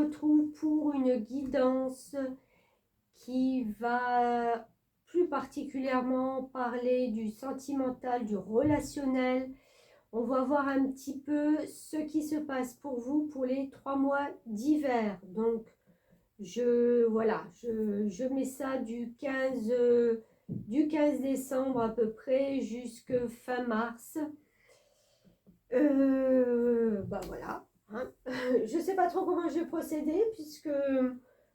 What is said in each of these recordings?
retrouve pour une guidance qui va plus particulièrement parler du sentimental, du relationnel. On va voir un petit peu ce qui se passe pour vous pour les 3 mois d'hiver. Donc, je mets ça du 15 décembre à peu près jusqu'à fin mars. Voilà. Hein. Je ne sais pas trop comment je vais procéder puisque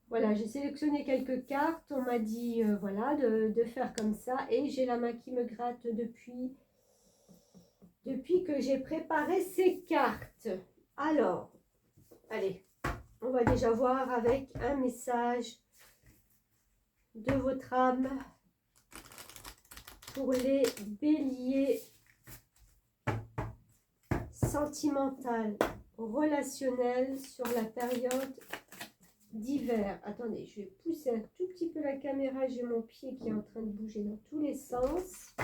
voilà, j'ai sélectionné quelques cartes. On m'a dit voilà, de faire comme ça. Et j'ai la main qui me gratte depuis que j'ai préparé ces cartes. Alors, allez, on va déjà voir avec un message de votre âme pour les béliers sentimentales, relationnelles sur la période d'hiver. Attendez, je vais pousser un tout petit peu la caméra. J'ai mon pied qui est en train de bouger dans tous les sens.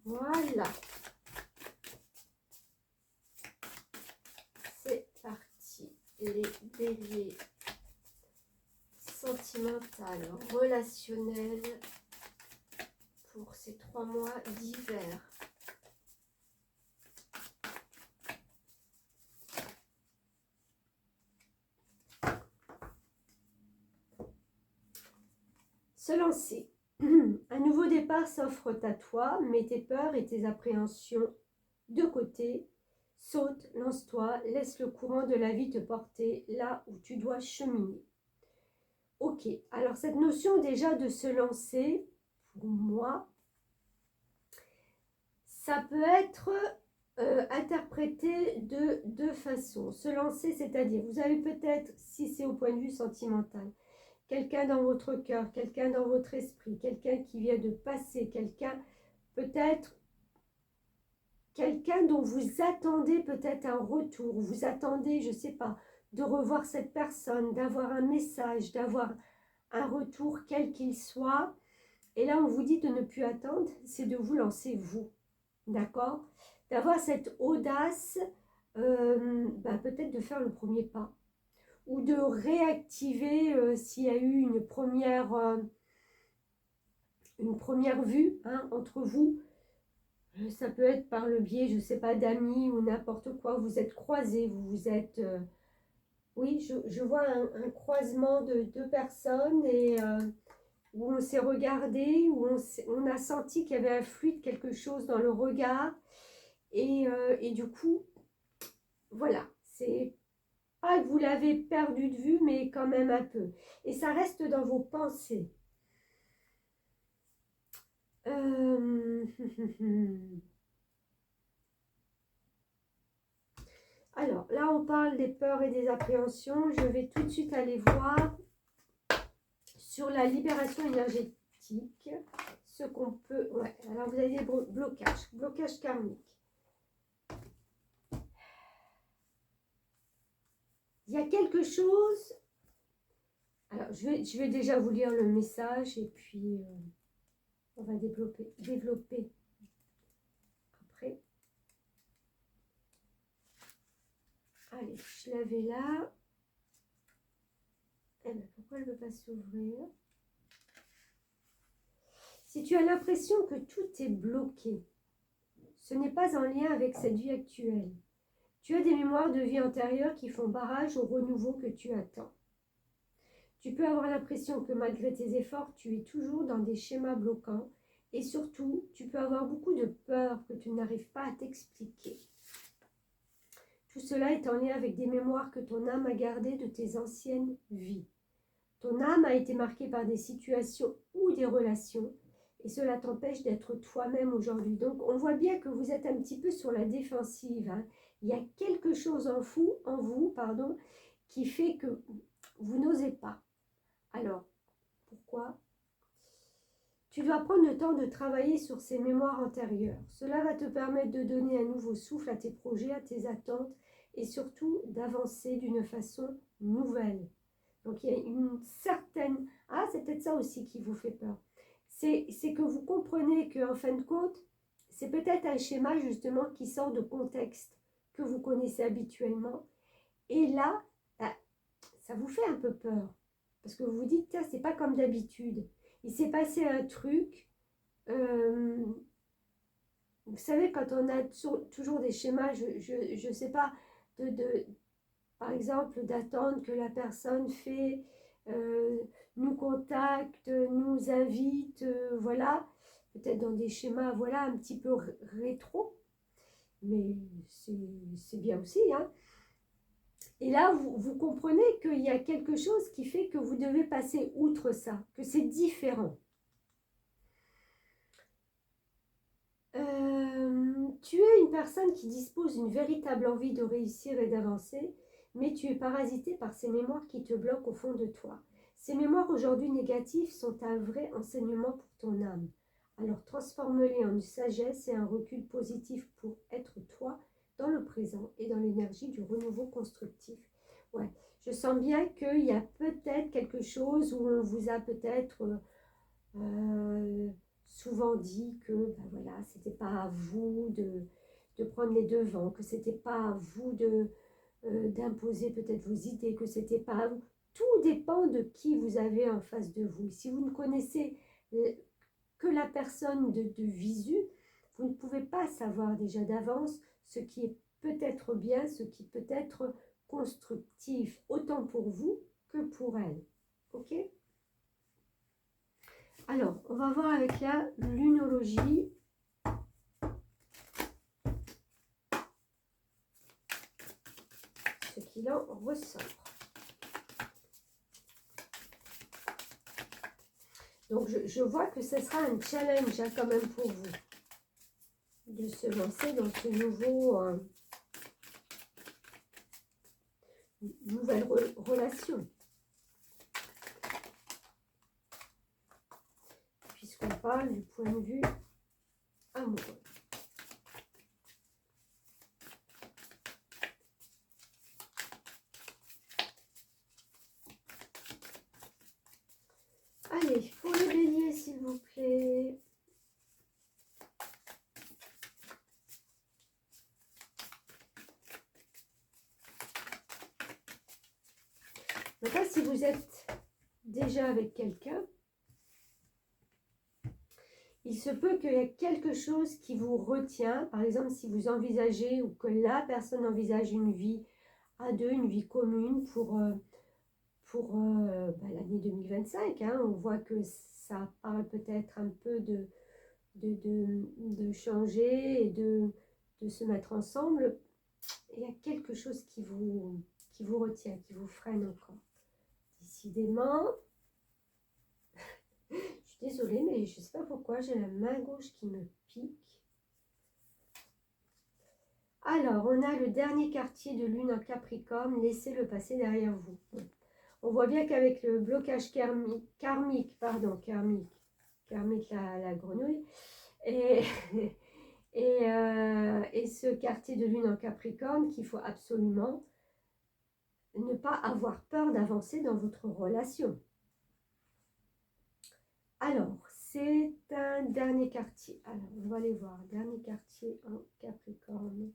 Voilà. C'est parti. Les béliers sentimentales, relationnelles pour ces 3 mois d'hiver. Se lancer. Un nouveau départ s'offre à toi, mets tes peurs et tes appréhensions de côté. Saute, lance-toi, laisse le courant de la vie te porter là où tu dois cheminer. Ok, alors cette notion déjà de se lancer, pour moi, ça peut être interprété de deux façons. Se lancer, c'est-à-dire, vous avez peut-être, si c'est au point de vue sentimental, quelqu'un dans votre cœur, quelqu'un dans votre esprit, quelqu'un qui vient de passer, quelqu'un peut-être, quelqu'un dont vous attendez peut-être un retour, vous attendez, je ne sais pas, de revoir cette personne, d'avoir un message, d'avoir un retour quel qu'il soit. Et là, on vous dit de ne plus attendre, c'est de vous lancer vous, d'accord? D'avoir cette audace, peut-être de faire le premier pas, ou de réactiver s'il y a eu une première vue entre vous. Ça peut être par le biais, je ne sais pas, d'amis ou n'importe quoi. Vous êtes croisés, vous êtes... oui, je vois un croisement de deux personnes et où on s'est regardé, où on a senti qu'il y avait un fluide, quelque chose dans le regard. Et du coup, voilà, c'est pas que vous l'avez perdu de vue, mais quand même un peu. Et ça reste dans vos pensées. Alors, là, on parle des peurs et des appréhensions. Je vais tout de suite aller voir sur la libération énergétique. Ce qu'on peut... Ouais, alors vous avez des blocages karmiques. Il y a quelque chose... Alors, je vais déjà vous lire le message et puis on va développer après. Allez, je l'avais là. Eh bien, pourquoi elle ne veut pas s'ouvrir? Si tu as l'impression que tout est bloqué, ce n'est pas en lien avec cette vie actuelle. Tu as des mémoires de vie antérieure qui font barrage au renouveau que tu attends. Tu peux avoir l'impression que malgré tes efforts, tu es toujours dans des schémas bloquants et surtout, tu peux avoir beaucoup de peur que tu n'arrives pas à t'expliquer. Tout cela est en lien avec des mémoires que ton âme a gardées de tes anciennes vies. Ton âme a été marquée par des situations ou des relations et cela t'empêche d'être toi-même aujourd'hui. Donc, on voit bien que vous êtes un petit peu sur la défensive. Il y a quelque chose en vous, qui fait que vous n'osez pas. Alors, pourquoi? Tu dois prendre le temps de travailler sur ces mémoires antérieures. Cela va te permettre de donner un nouveau souffle à tes projets, à tes attentes et surtout d'avancer d'une façon nouvelle. Donc, il y a une certaine... Ah, c'est peut-être ça aussi qui vous fait peur. C'est que vous comprenez qu'en fin de compte, c'est peut-être un schéma justement qui sort de contexte que vous connaissez habituellement. Et là, ça vous fait un peu peur. Parce que vous vous dites, tiens, c'est pas comme d'habitude. Il s'est passé un truc. Vous savez, quand on a toujours des schémas, je sais pas, par exemple, d'attendre que la personne nous contacte, nous invite, voilà, peut-être dans des schémas, voilà, un petit peu rétro, mais c'est bien aussi, hein. Et là, vous comprenez qu'il y a quelque chose qui fait que vous devez passer outre ça, que c'est différent. Tu es une personne qui dispose d'une véritable envie de réussir et d'avancer, mais tu es parasité par ces mémoires qui te bloquent au fond de toi. Ces mémoires aujourd'hui négatives sont un vrai enseignement pour ton âme. Alors transforme-les en une sagesse et un recul positif pour être toi dans le présent et dans l'énergie du renouveau constructif. Ouais, je sens bien qu'il y a peut-être quelque chose où on vous a peut-être souvent dit que ben voilà, c'était pas à vous de prendre les devants, que c'était pas à vous d'imposer peut-être vos idées, que c'était pas à vous. Tout dépend de qui vous avez en face de vous. Si vous ne connaissez que la personne de visu, vous ne pouvez pas savoir déjà d'avance ce qui est peut-être bien, ce qui peut être constructif, autant pour vous que pour elle. Ok ? Alors, on va voir avec la lunologie. Ce qu'il en ressort. Donc, je vois que ce sera un challenge hein, quand même pour vous de se lancer dans ce nouvelle relation. Puisqu'on parle du point de vue amoureux. Allez, pour les béliers, s'il vous plaît. Donc là, si vous êtes déjà avec quelqu'un, il se peut qu'il y ait quelque chose qui vous retient. Par exemple, si vous envisagez ou que la personne envisage une vie à deux, une vie commune pour l'année 2025. Hein. On voit que ça parle peut-être un peu de changer et de se mettre ensemble. Il y a quelque chose qui vous retient, qui vous freine encore. Décidément, je suis désolée, mais je ne sais pas pourquoi, j'ai la main gauche qui me pique. Alors, on a le dernier quartier de lune en Capricorne, laissez le passé derrière vous. On voit bien qu'avec le blocage karmique, la grenouille, et, et ce quartier de lune en Capricorne, qu'il faut absolument ne pas avoir peur d'avancer dans votre relation. Alors, c'est un dernier quartier. Alors, on va aller voir. Dernier quartier en Capricorne.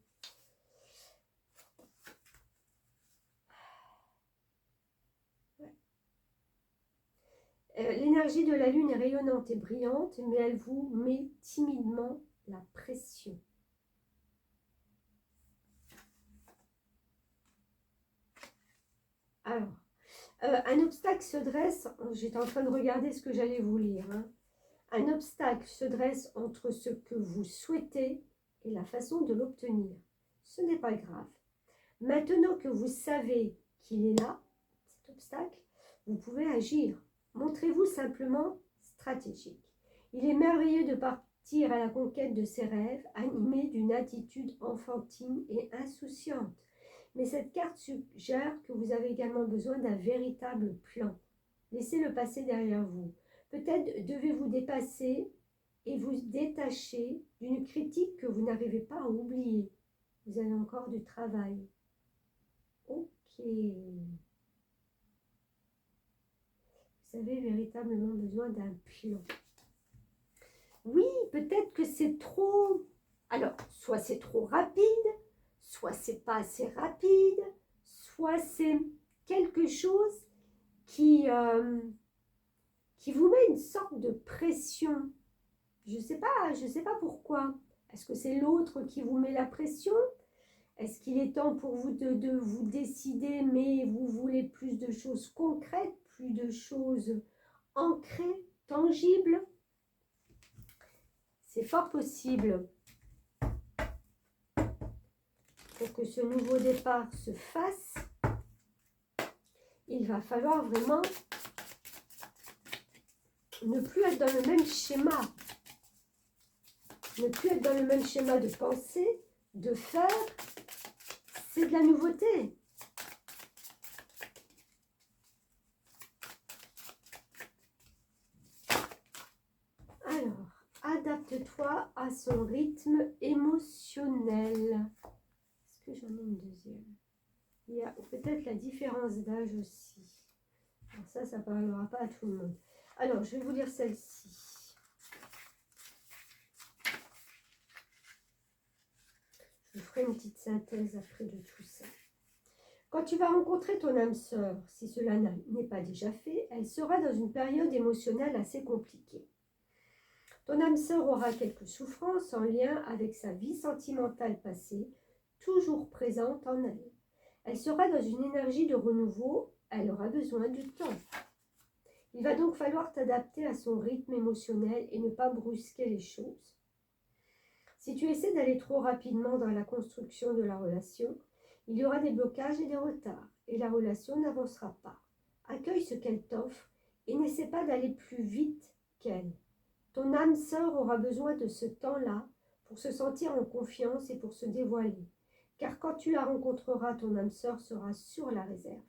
L'énergie de la lune est rayonnante et brillante, mais elle vous met timidement la pression. Alors, un obstacle se dresse, j'étais en train de regarder ce que j'allais vous lire, hein. Un obstacle se dresse entre ce que vous souhaitez et la façon de l'obtenir. Ce n'est pas grave. Maintenant que vous savez qu'il est là, cet obstacle, vous pouvez agir. Montrez-vous simplement stratégique. Il est merveilleux de partir à la conquête de ses rêves, animé d'une attitude enfantine et insouciante. Mais cette carte suggère que vous avez également besoin d'un véritable plan. Laissez le passé derrière vous. Peut-être devez-vous dépasser et vous détacher d'une critique que vous n'arrivez pas à oublier. Vous avez encore du travail. Ok. Vous avez véritablement besoin d'un plan. Oui, peut-être que c'est trop... Alors, soit c'est trop rapide, soit c'est pas assez rapide, soit c'est quelque chose qui vous met une sorte de pression. Je sais pas pourquoi. Est-ce que c'est l'autre qui vous met la pression? Est-ce qu'il est temps pour vous de vous décider, mais vous voulez plus de choses concrètes, plus de choses ancrées, tangibles? C'est fort possible. Pour que ce nouveau départ se fasse, il va falloir vraiment ne plus être dans le même schéma. Ne plus être dans le même schéma de pensée, de faire. C'est de la nouveauté. Alors, adapte-toi à son rythme émotionnel. Est-ce que j'en ai une deuxième? Il y a peut-être la différence d'âge aussi. Alors ça ne parlera pas à tout le monde. Alors, je vais vous lire celle-ci. Je vous ferai une petite synthèse après de tout ça. Quand tu vas rencontrer ton âme sœur, si cela n'est pas déjà fait, elle sera dans une période émotionnelle assez compliquée. Ton âme sœur aura quelques souffrances en lien avec sa vie sentimentale passée, toujours présente en elle. Elle sera dans une énergie de renouveau, elle aura besoin du temps. Il va donc falloir t'adapter à son rythme émotionnel et ne pas brusquer les choses. Si tu essaies d'aller trop rapidement dans la construction de la relation, il y aura des blocages et des retards, et la relation n'avancera pas. Accueille ce qu'elle t'offre et n'essaie pas d'aller plus vite qu'elle. Ton âme sœur aura besoin de ce temps-là pour se sentir en confiance et pour se dévoiler. Car quand tu la rencontreras, ton âme sœur sera sur la réserve.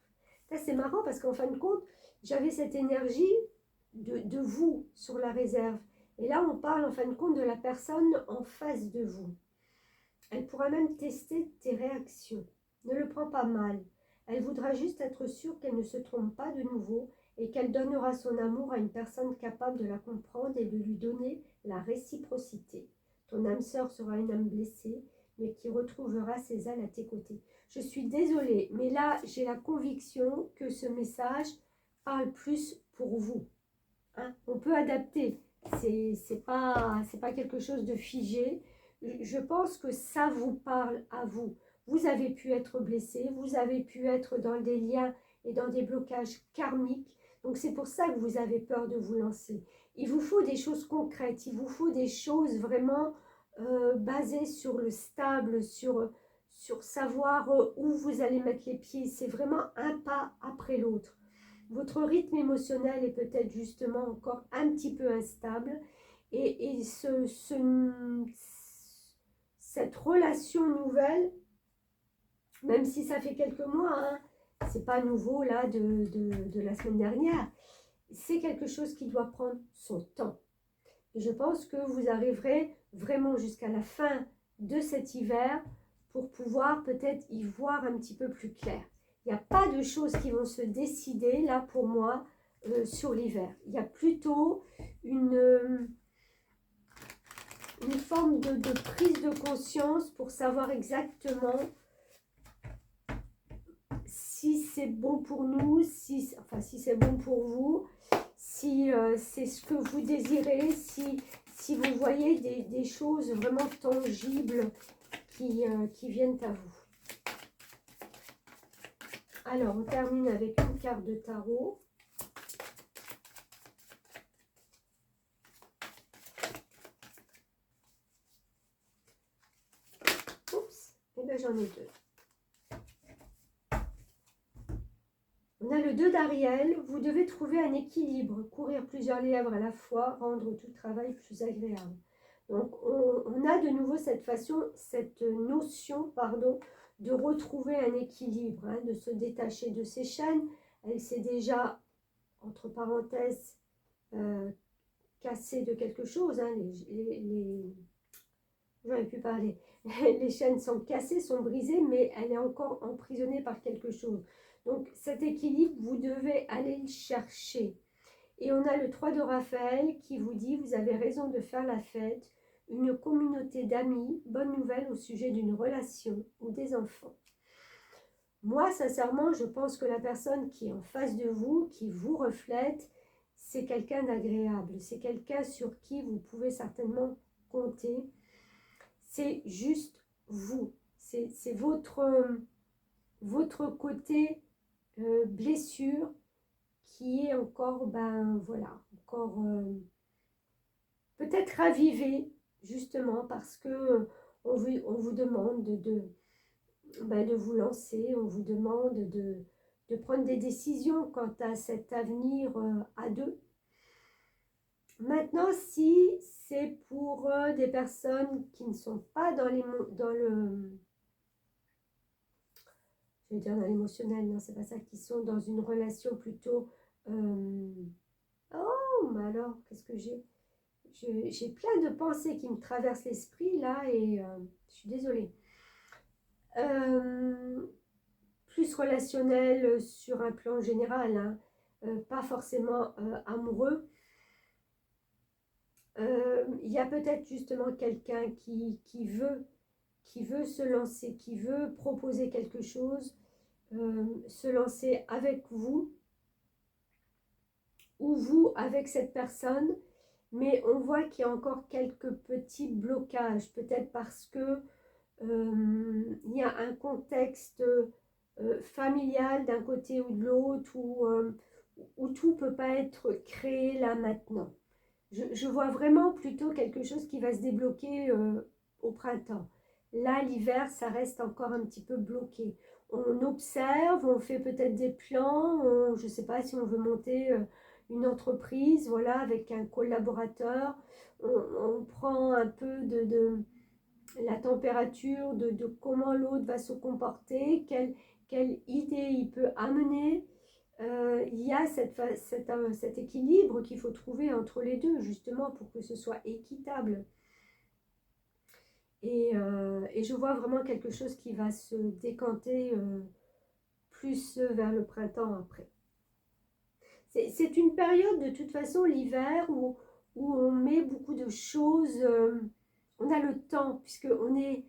Ça, c'est marrant parce qu'en fin de compte, j'avais cette énergie de vous sur la réserve. Et là, on parle en fin de compte de la personne en face de vous. Elle pourra même tester tes réactions. Ne le prends pas mal. Elle voudra juste être sûre qu'elle ne se trompe pas de nouveau et qu'elle donnera son amour à une personne capable de la comprendre et de lui donner la réciprocité. Ton âme sœur sera une âme blessée, mais qui retrouvera ses ailes à tes côtés. Je suis désolée, mais là, j'ai la conviction que ce message parle plus pour vous. Hein? On peut adapter. C'est pas quelque chose de figé. Je pense que ça vous parle à vous. Vous avez pu être blessé, vous avez pu être dans des liens et dans des blocages karmiques. Donc c'est pour ça que vous avez peur de vous lancer. Il vous faut des choses concrètes, il vous faut des choses vraiment basées sur le stable, sur savoir où vous allez mettre les pieds. C'est vraiment un pas après l'autre. Votre rythme émotionnel est peut-être justement encore un petit peu instable et cette relation nouvelle, même si ça fait quelques mois, hein, c'est pas nouveau là de la semaine dernière, c'est quelque chose qui doit prendre son temps. Et je pense que vous arriverez vraiment jusqu'à la fin de cet hiver pour pouvoir peut-être y voir un petit peu plus clair. Il n'y a pas de choses qui vont se décider là pour moi sur l'hiver. Il y a plutôt une forme de prise de conscience pour savoir exactement si c'est bon pour nous, si c'est bon pour vous, si c'est ce que vous désirez, si vous voyez des choses vraiment tangibles qui viennent à vous. Alors, on termine avec une carte de tarot. Oups, et bien j'en ai deux. On a le 2 d'Ariel. Vous devez trouver un équilibre, courir plusieurs lièvres à la fois, rendre tout le travail plus agréable. Donc, on a de nouveau cette notion, de retrouver un équilibre, hein, de se détacher de ses chaînes. Elle s'est déjà, entre parenthèses, cassée de quelque chose. Hein, j'aurais pu parler. Les chaînes sont cassées, sont brisées, mais elle est encore emprisonnée par quelque chose. Donc, cet équilibre, vous devez aller le chercher. Et on a le 3 de Raphaël qui vous dit, vous avez raison de faire la fête, une communauté d'amis, bonne nouvelle au sujet d'une relation ou des enfants. Moi, sincèrement, je pense que la personne qui est en face de vous, qui vous reflète, c'est quelqu'un d'agréable. C'est quelqu'un sur qui vous pouvez certainement compter. C'est juste vous. C'est votre côté blessure qui est encore, ben voilà, encore peut-être ravivé, justement, parce que on vous demande ben, de vous lancer, on vous demande de prendre des décisions quant à cet avenir à deux. Maintenant, si c'est pour des personnes qui ne sont pas dans je vais dire dans l'émotionnel, non, c'est pas ça, qui sont dans une relation plutôt... Oh, mais alors, qu'est-ce que j'ai? J'ai plein de pensées qui me traversent l'esprit, là, et je suis désolée. Plus relationnel sur un plan général, hein, pas forcément amoureux. Il y a peut-être justement quelqu'un qui veut se lancer, qui veut proposer quelque chose, se lancer avec vous, ou vous avec cette personne, mais on voit qu'il y a encore quelques petits blocages, peut-être parce que il y a un contexte familial d'un côté ou de l'autre, où tout ne peut pas être créé là maintenant. Je vois vraiment plutôt quelque chose qui va se débloquer au printemps. Là, l'hiver, ça reste encore un petit peu bloqué. On observe, on fait peut-être des plans, je ne sais pas si on veut monter une entreprise, voilà, avec un collaborateur. On prend un peu de la température, de comment l'autre va se comporter, quelle idée il peut amener. Il y a cet équilibre qu'il faut trouver entre les deux, justement, pour que ce soit équitable. Et je vois vraiment quelque chose qui va se décanter plus vers le printemps après. C'est une période, de toute façon, l'hiver, où on met beaucoup de choses, on a le temps, on est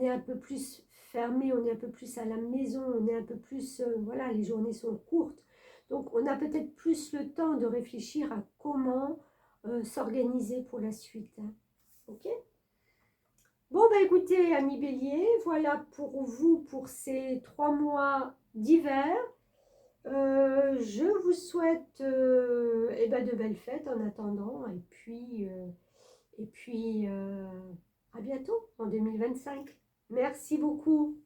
un peu plus fermé, on est un peu plus à la maison, on est un peu plus, voilà, les journées sont courtes. Donc, on a peut-être plus le temps de réfléchir à comment s'organiser pour la suite, hein. Ok? Bon, bah écoutez, amis bélier, voilà pour vous pour ces 3 mois d'hiver. Je vous souhaite eh ben, de belles fêtes en attendant, et puis à bientôt en 2025. Merci beaucoup.